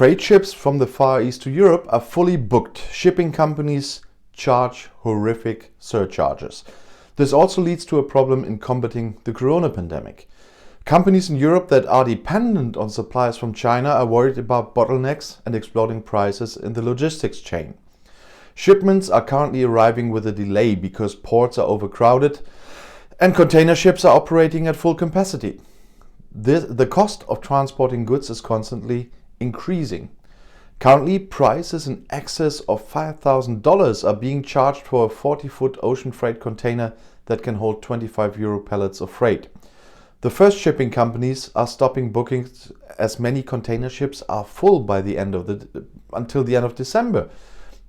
Freight ships from the Far East to Europe are fully booked. Shipping companies charge horrific surcharges. This also leads to a problem in combating the corona pandemic. Companies in Europe that are dependent on supplies from China are worried about bottlenecks and exploding prices in the logistics chain. Shipments are currently arriving with a delay because ports are overcrowded and container ships are operating at full capacity. The cost of transporting goods is constantly increasing. Currently, prices in excess of $5,000 are being charged for a 40-foot ocean freight container that can hold 25 euro pallets of freight. The first shipping companies are stopping bookings as many container ships are full by until the end of December.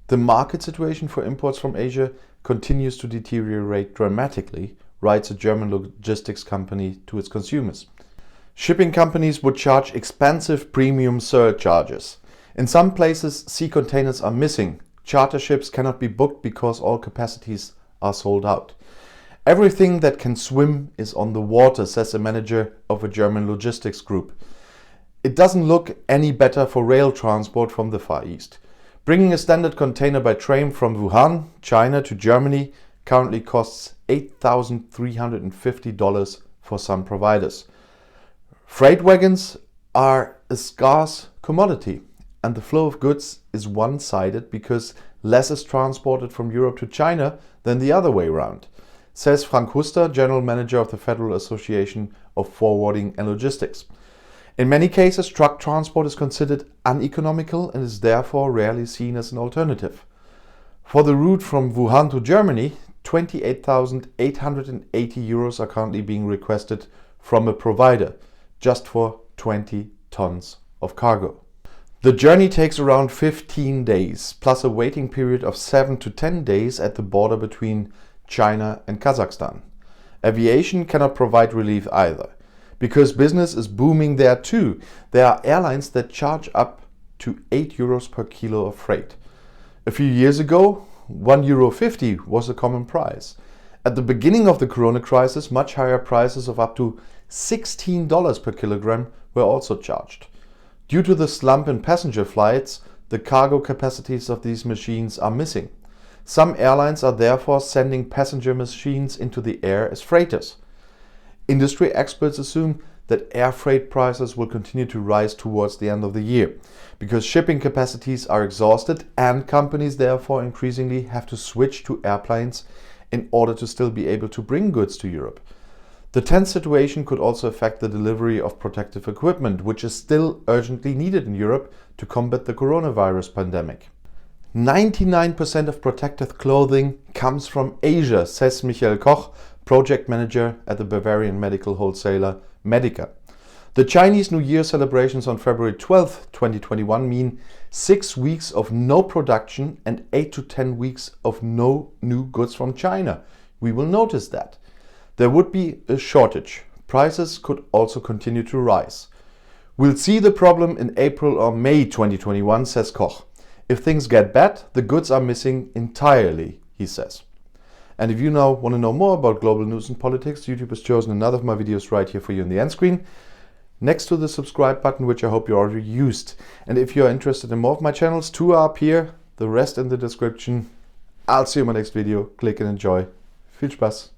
The market situation for imports from Asia continues to deteriorate dramatically, writes a German logistics company to its consumers. Shipping companies would charge expensive premium surcharges. In some places, sea containers are missing. Charter ships cannot be booked because all capacities are sold out. Everything that can swim is on the water, says a manager of a German logistics group. It doesn't look any better for rail transport from the Far East. Bringing a standard container by train from Wuhan, China to Germany currently costs $8,350 for some providers. Freight wagons are a scarce commodity, and the flow of goods is one-sided because less is transported from Europe to China than the other way around, says Frank Huster, General Manager of the Federal Association of Forwarding and Logistics. In many cases, truck transport is considered uneconomical and is therefore rarely seen as an alternative. For the route from Wuhan to Germany, 28,880 euros are currently being requested from a provider, just for 20 tons of cargo. The journey takes around 15 days, plus a waiting period of 7 to 10 days at the border between China and Kazakhstan. Aviation cannot provide relief either. Because business is booming there too, there are airlines that charge up to 8 euros per kilo of freight. A few years ago, €1.50 was a common price. At the beginning of the corona crisis, much higher prices of up to $16 per kilogram were also charged. Due to the slump in passenger flights, the cargo capacities of these machines are missing. Some airlines are therefore sending passenger machines into the air as freighters. Industry experts assume that air freight prices will continue to rise towards the end of the year, because shipping capacities are exhausted and companies therefore increasingly have to switch to airplanes in order to still be able to bring goods to Europe. The tense situation could also affect the delivery of protective equipment, which is still urgently needed in Europe to combat the coronavirus pandemic. 99% of protective clothing comes from Asia, says Michael Koch, project manager at the Bavarian medical wholesaler Medica. The Chinese New Year celebrations on February 12, 2021 mean 6 weeks of no production and 8 to 10 weeks of no new goods from China. We will notice that. There would be a shortage. Prices could also continue to rise. We'll see the problem in April or May 2021, says Koch. If things get bad, the goods are missing entirely, he says. And if you now want to know more about global news and politics, YouTube has chosen another of my videos right here for you on the end screen, next to the subscribe button, which I hope you already used. And if you are interested in more of my channels, two are up here, the rest in the description. I'll see you in my next video. Click and enjoy. Viel Spaß!